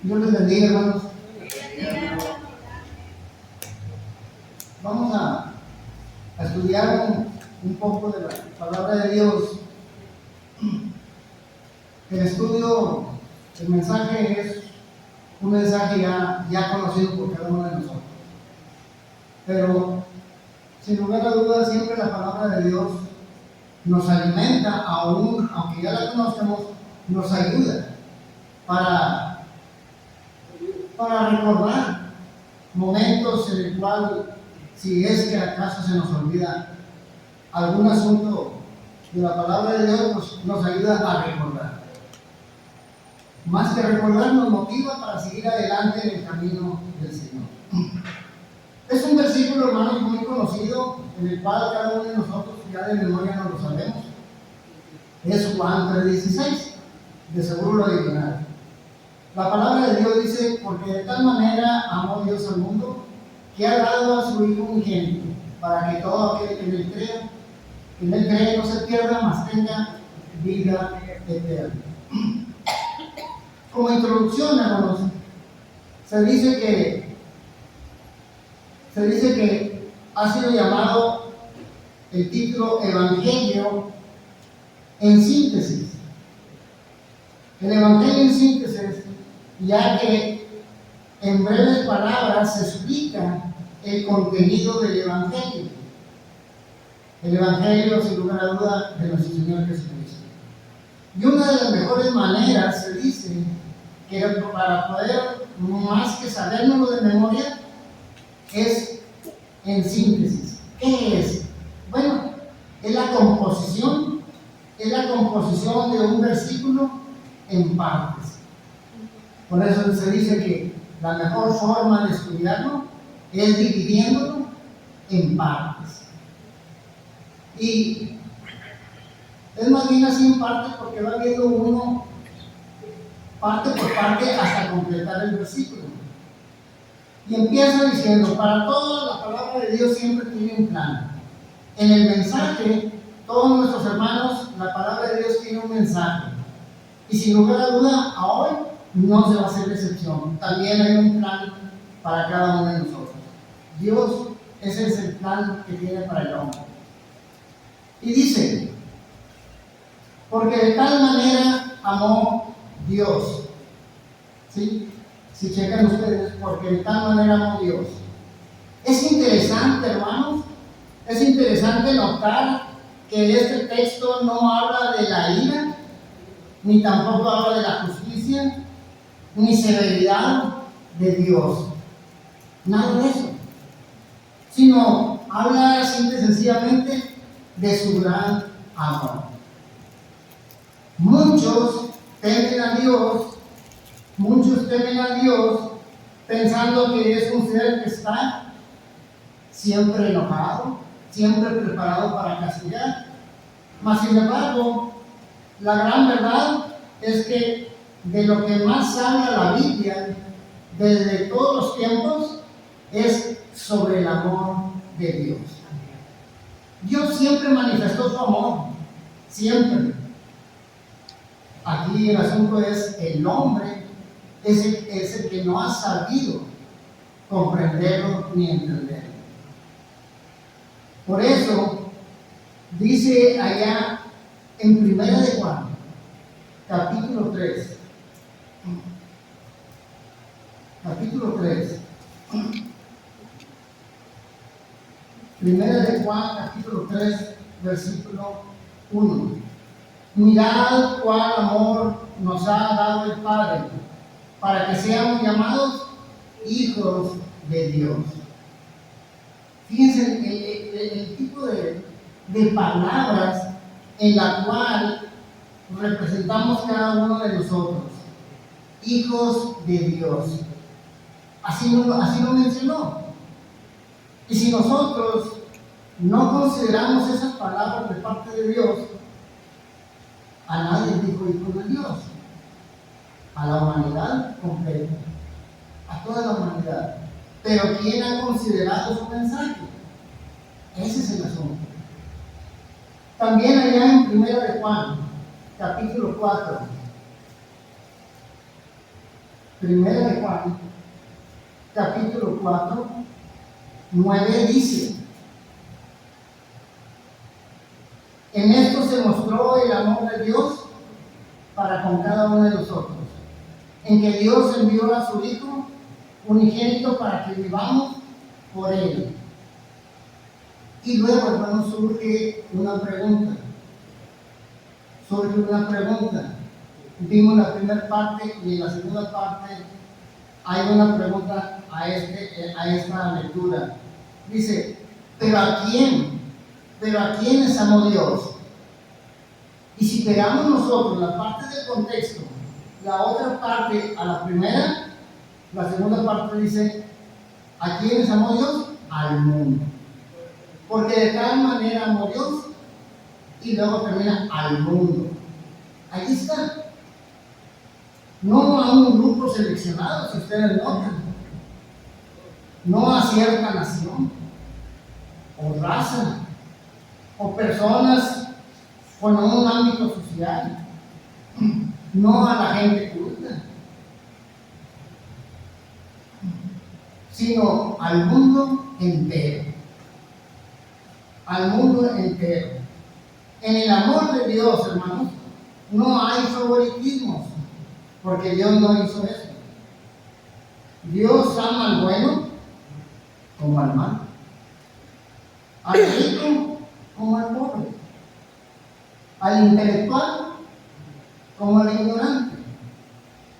Dios les bendiga, hermanos. Vamos a estudiar un poco de la palabra de Dios. El estudio, el mensaje es un mensaje ya conocido por cada uno de nosotros. Pero, sin lugar a dudas, siempre la palabra de Dios nos alimenta, aún aunque ya la conozcamos, nos ayuda para recordar momentos en el cual, si es que acaso se nos olvida algún asunto de la palabra de Dios, nos ayuda a recordar. Más que recordar, nos motiva para seguir adelante en el camino del Señor. Es un versículo, hermanos, muy conocido, en el cual cada uno de nosotros ya de memoria no lo sabemos. Es Juan 3:16, de seguro lo adivinarán. La palabra de Dios dice: porque de tal manera amó Dios al mundo, que ha dado a su Hijo unigénito, para que todo aquel que en él cree no se pierda, mas tenga vida eterna. Como introducción, hermanos, se dice que ha sido llamado el título Evangelio en síntesis. El Evangelio en síntesis, ya que en breves palabras se explica el contenido del Evangelio. El Evangelio, sin lugar a duda, de nuestro Señor Jesucristo. Y una de las mejores maneras, se dice, que para poder más que sabérnoslo de memoria, es en síntesis. ¿Qué es? Bueno, es la composición de un versículo en partes. Por eso se dice que la mejor forma de estudiarlo es dividiéndolo en partes. Y es más bien así en partes, porque va viendo uno parte por parte hasta completar el versículo. Y empieza diciendo: para toda la palabra de Dios siempre tiene un plan. En el mensaje, todos nuestros hermanos, la palabra de Dios tiene un mensaje. Y sin lugar a duda, a hoy no se va a hacer la excepción. También hay un plan para cada uno de nosotros. Dios, ese es el plan que tiene para el hombre. Y dice: porque de tal manera amó Dios. ¿Sí? Si checan ustedes, porque de tal manera amó Dios. Es interesante, hermanos, es interesante notar que este texto no habla de la ira, ni tampoco habla de la justicia, ni severidad de Dios. Nada de eso. Sino habla simple y sencillamente de su gran amor. Muchos temen a Dios pensando que es un ser que está siempre enojado, siempre preparado para castigar. Mas sin embargo, la gran verdad es que de lo que más habla la Biblia desde todos los tiempos es sobre el amor de Dios. Dios siempre manifestó su amor, siempre. Aquí el asunto es: el hombre es el que no ha sabido comprenderlo ni entenderlo. Por eso dice allá en Primera de Juan, capítulo 3, Primera de Juan, capítulo 3, versículo 1. Mirad cuál amor nos ha dado el Padre, para que seamos llamados hijos de Dios. Fíjense el tipo de palabras en la cual representamos cada uno de nosotros. Hijos de Dios. Así lo mencionó. Y si nosotros no consideramos esas palabras de parte de Dios, a nadie dijo hijo de Dios. A la humanidad completa, a toda la humanidad. Pero ¿quién ha considerado su mensaje? Ese es el asunto. También allá en Primera de Juan, capítulo 4, Primera de Juan, capítulo 4, 9 dice: en esto se mostró el amor de Dios para con cada uno de nosotros, en que Dios envió a su Hijo unigénito para que vivamos por Él. Y luego, hermanos, surge una pregunta. Vimos la primera parte y en la segunda parte hay una pregunta a esta lectura. Dice, ¿pero a quién? ¿Pero a quiénes amó Dios? Y si pegamos nosotros la parte del contexto, la otra parte a la primera, la segunda parte dice, ¿a quiénes amó Dios? Al mundo. Porque de tal manera amó Dios, y luego termina al mundo. Ahí está. No a un grupo seleccionado, si ustedes notan. No a cierta nación, o raza, o personas con un ámbito social. No a la gente culta, sino al mundo entero. Al mundo entero. En el amor de Dios, hermanos, no hay favoritismos, porque Dios no hizo eso. Dios ama al bueno como al malo, al rico como al pobre, al intelectual como al ignorante.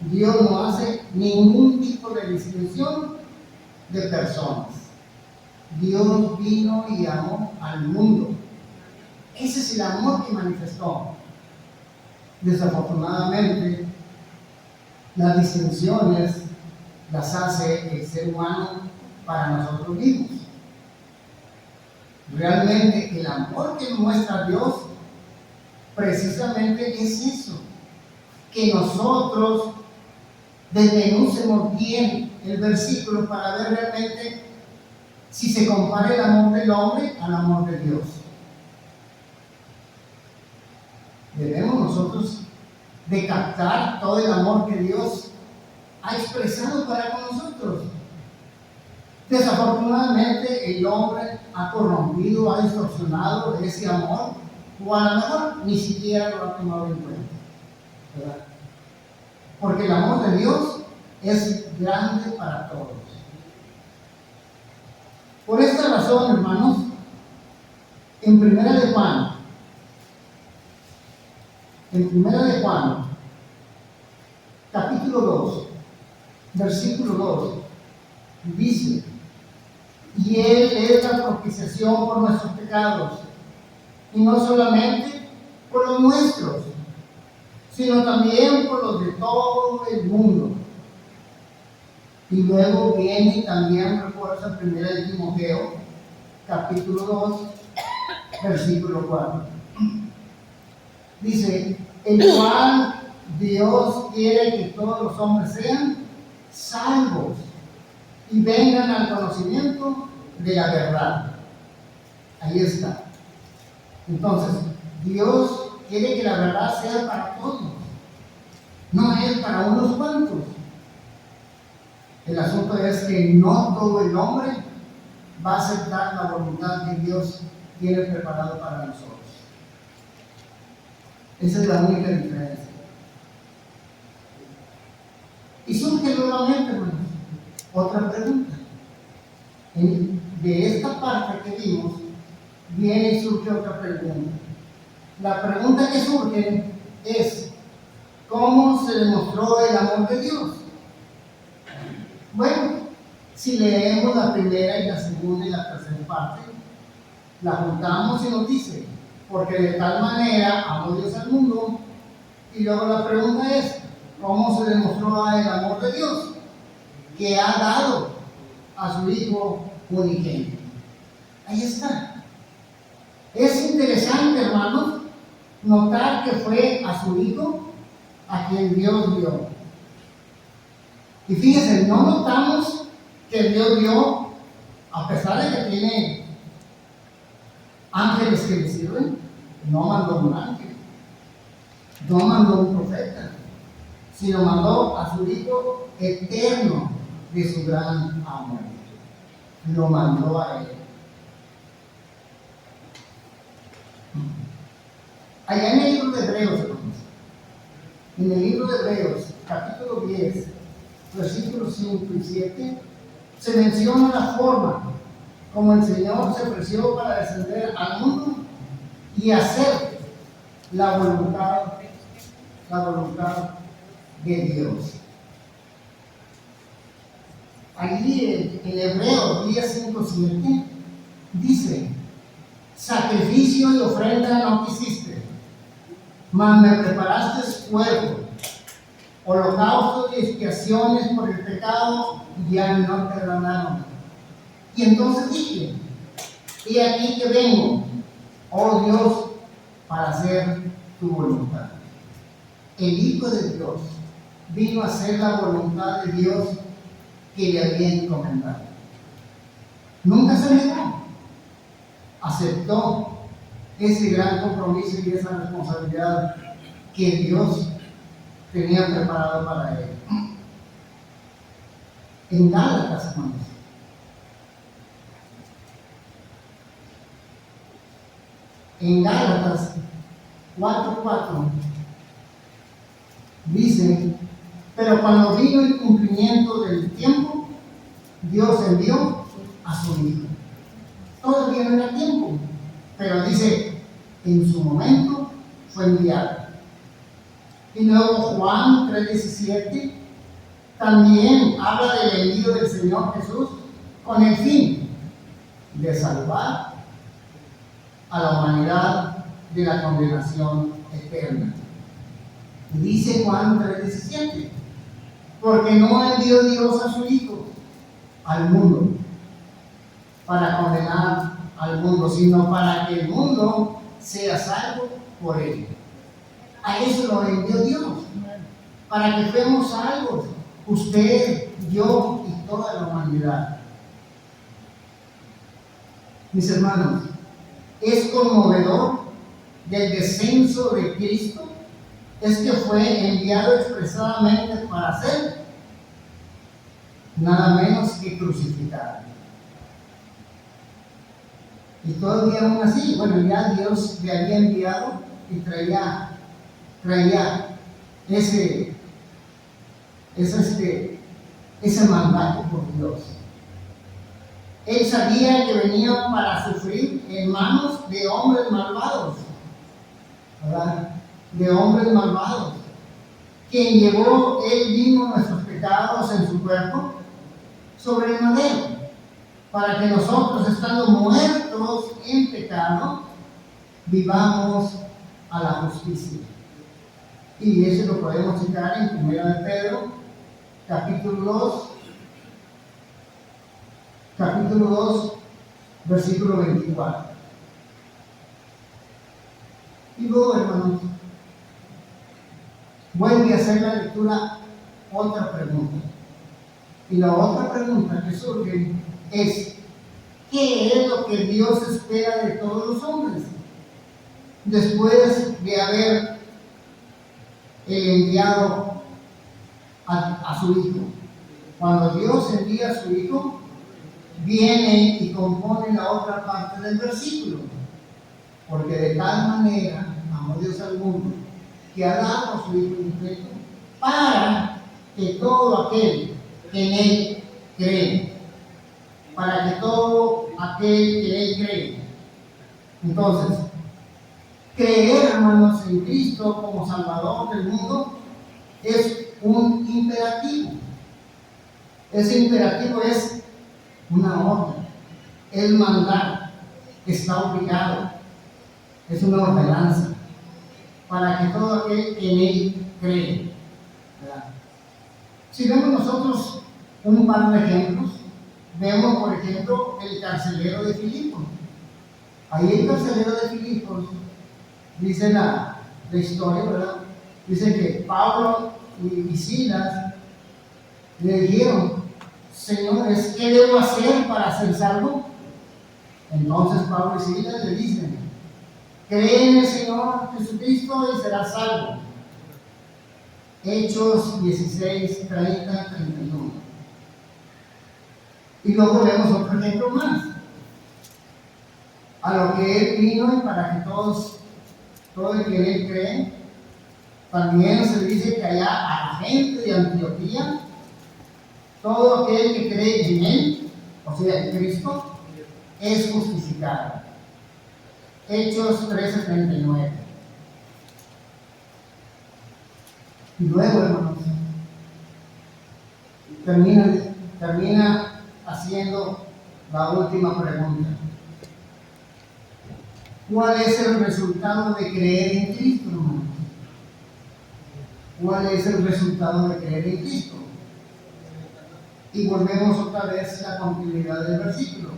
Dios no hace ningún tipo de distinción de personas. Dios vino y amó al mundo. Ese es el amor que manifestó. Desafortunadamente, las distinciones las hace el ser humano para nosotros mismos. Realmente el amor que muestra Dios precisamente es eso, que nosotros desmenucemos bien el versículo para ver realmente si se compara el amor del hombre al amor de Dios. Debemos nosotros de captar todo el amor que Dios ha expresado para con nosotros. Desafortunadamente el hombre ha corrompido, ha distorsionado ese amor, o a lo mejor ni siquiera lo ha tomado en cuenta, ¿verdad? Porque el amor de Dios es grande para todos. Por esta razón, hermanos, en Primera de Juan, capítulo 2, versículo 2, dice, y Él es la propiciación por nuestros pecados, y no solamente por los nuestros, sino también por los de todo el mundo. Y luego viene y también refuerza 1 de Timoteo, capítulo 2, versículo 4. Dice, el cual Dios quiere que todos los hombres sean salvos y vengan al conocimiento de la verdad. Ahí está. Entonces, Dios quiere que la verdad sea para todos, no es para unos cuantos. El asunto es que no todo el hombre va a aceptar la voluntad que Dios tiene preparado para nosotros. Esa es la única diferencia. Y surge nuevamente, hermanos, otra pregunta. De esta parte que vimos, viene y surge otra pregunta. La pregunta que surge es, ¿cómo se demostró el amor de Dios? Bueno, si leemos la primera y la segunda y la tercera parte, la juntamos y nos dice, porque de tal manera amó Dios al mundo. Y luego la pregunta es, ¿cómo se demostró el amor de Dios? Que ha dado a su Hijo unigénito. Ahí está. Es interesante, hermanos, notar que fue a su Hijo a quien Dios dio. Y fíjense, no notamos que Dios dio, a pesar de que tiene ángeles que le sirven, no mandó un ángel, no mandó un profeta, sino mandó a su Hijo eterno de su gran amor. Lo mandó a él. Allá en el libro de Hebreos, hermanos, en el libro de Hebreos, capítulo 10, versículos 5 y 7, se menciona la forma como el Señor se ofreció para descender al mundo y hacer la voluntad de Dios. Allí en Hebreos 10, 5, 7 dice: sacrificio y ofrenda no quisiste, mas me preparaste cuerpo, holocaustos y expiaciones por el pecado ya no te agradaron. Y entonces dije: he aquí que vengo, oh Dios, para hacer tu voluntad. El Hijo de Dios vino a hacer la voluntad de Dios que le había encomendado. Nunca se negó, aceptó ese gran compromiso y esa responsabilidad que Dios tenía preparado para él. En Gálatas, hermanos, en Gálatas 4:4 dice: pero cuando vino el cumplimiento del tiempo, Dios envió a su Hijo. Todavía no era tiempo, pero dice, en su momento fue enviado. Y luego Juan 3:17 también habla del envío del Señor Jesús con el fin de salvar a la humanidad de la condenación eterna. Y dice Juan 3:17: porque no envió Dios a su Hijo al mundo para condenar al mundo, sino para que el mundo sea salvo por él. A eso lo envió Dios, para que fuéramos salvos, usted, yo y toda la humanidad. Mis hermanos, es conmovedor del descenso de Cristo, es que fue enviado expresadamente para ser nada menos que crucificado. Y todavía aún así, bueno, ya Dios le había enviado y traía ese mandato por Dios. Él sabía que venía para sufrir en manos de hombres malvados, ¿verdad? De hombres malvados. Quien llevó él mismo nuestros pecados en su cuerpo sobre el madero, para que nosotros, estando muertos en pecado, vivamos a la justicia. Y eso lo podemos citar en 1 de Pedro, capítulo 2, versículo 24. Y luego, hermanos, vuelve a hacer la lectura otra pregunta. Y la otra pregunta que surge es: ¿qué es lo que Dios espera de todos los hombres? Después de haber enviado a su Hijo. Cuando Dios envía a su Hijo, viene y compone la otra parte del versículo. Porque de tal manera amó Dios al mundo, que ha dado a su Hijo unigénito, para que todo aquel que en Él cree, para que todo aquel que en Él cree. Entonces, creer, hermanos, en Cristo como Salvador del mundo es un imperativo. Ese imperativo es una orden, es mandar, está obligado, es una ordenanza para que todo aquel que en Él cree, ¿verdad? Si vemos nosotros un par de ejemplos, vemos por ejemplo el carcelero de Filipos. Ahí el carcelero de Filipos, dice la historia, ¿verdad? Dice que Pablo y Silas le dijeron: señores, ¿qué debo hacer para ser salvo? Entonces Pablo y Silas le dicen: cree en el Señor Jesucristo y serás salvo. Hechos 16, 30, 31. Y luego vemos otro ejemplo más. A lo que Él vino y para que todo el que en Él cree, también se dice que allá a la gente de Antioquía, todo aquel que cree en Él, o sea, en Cristo, es justificado. Hechos 13, 39. Y luego, hermanos, termina haciendo la última pregunta. ¿Cuál es el resultado de creer en Cristo, hermanos? ¿Cuál es el resultado de creer en Cristo? Y volvemos otra vez a la continuidad del versículo.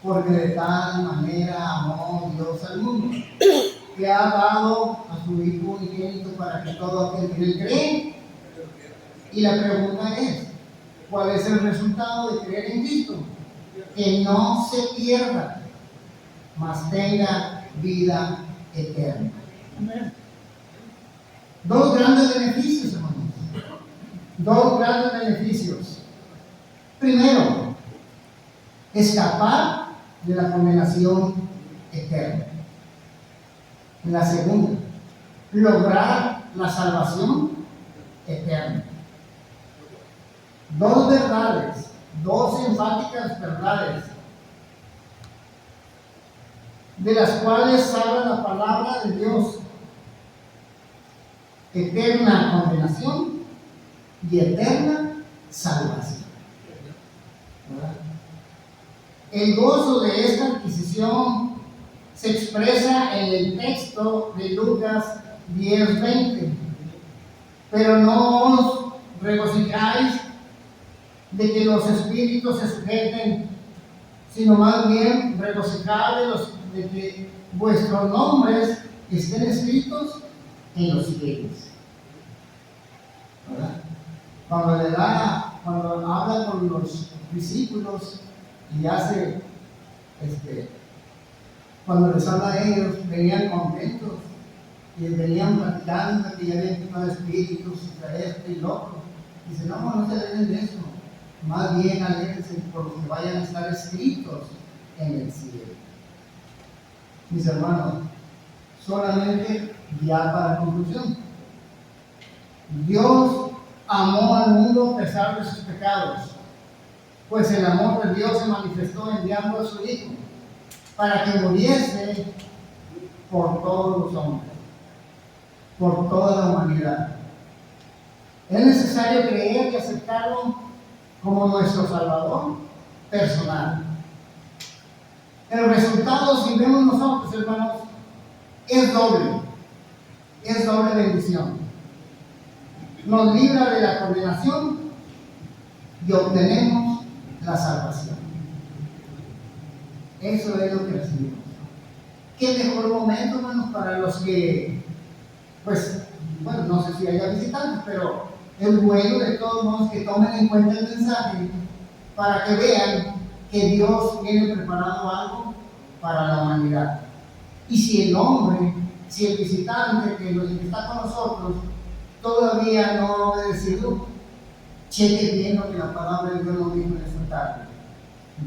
Porque de tal manera amó Dios al mundo, que ha dado a su Hijo unigénito para que todo aquel que en Él cree. Y la pregunta es, ¿cuál es el resultado de creer en Cristo? Que no se pierda, mas tenga vida eterna. Dos grandes beneficios, hermanos. Dos grandes beneficios. Primero, escapar de la condenación eterna. La segunda, lograr la salvación eterna. Dos verdades, dos enfáticas verdades, de las cuales habla la palabra de Dios. Eterna condenación y eterna salvación. ¿Verdad? El gozo de esta adquisición se expresa en el texto de Lucas 10:20. Pero no os regocijáis de que los espíritus se sujeten, sino más bien regocijaos de que vuestros nombres estén escritos en los cielos. ¿Verdad? Cuando habla con los discípulos y hace, cuando les habla a ellos, venían contentos y venían platicando que ya habían quitado espíritus, esto y lo otro. Dice, no se alegren de eso, más bien alégrense por los que vayan a estar escritos en el cielo. Mis hermanos, solamente ya para conclusión, Dios amó al mundo a pesar de sus pecados, pues el amor de Dios se manifestó enviando a su Hijo para que muriese por todos los hombres, por toda la humanidad. Es necesario creer y aceptarlo como nuestro Salvador personal. El resultado, si vemos nosotros, hermanos, es doble bendición. Nos libra de la condenación y obtenemos la salvación. Eso es lo que recibimos. Qué mejor momento, hermanos, para los que, no sé si haya visitantes, pero es bueno de todos modos que tomen en cuenta el mensaje para que vean que Dios tiene preparado algo para la humanidad. Y si el visitante que está con nosotros todavía no ha obedecido, cheque bien lo que la palabra de Dios nos dijo en esta tarde.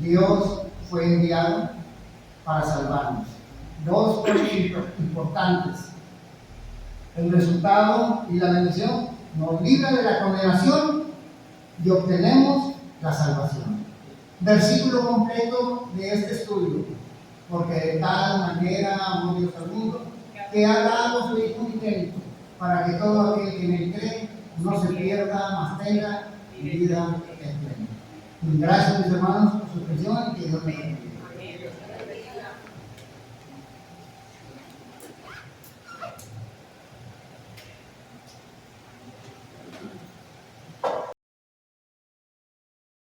Dios fue enviado para salvarnos. Dos cosas importantes. El resultado y la bendición nos libra de la condenación y obtenemos la salvación. Versículo completo de este estudio. Porque de tal manera amó Dios al mundo, que ha dado a su Hijo unigénito, para que todo aquel que en él cree no se pierda, mas tenga vida eterna. Gracias, mis hermanos, por su atención y que Dios me bendiga.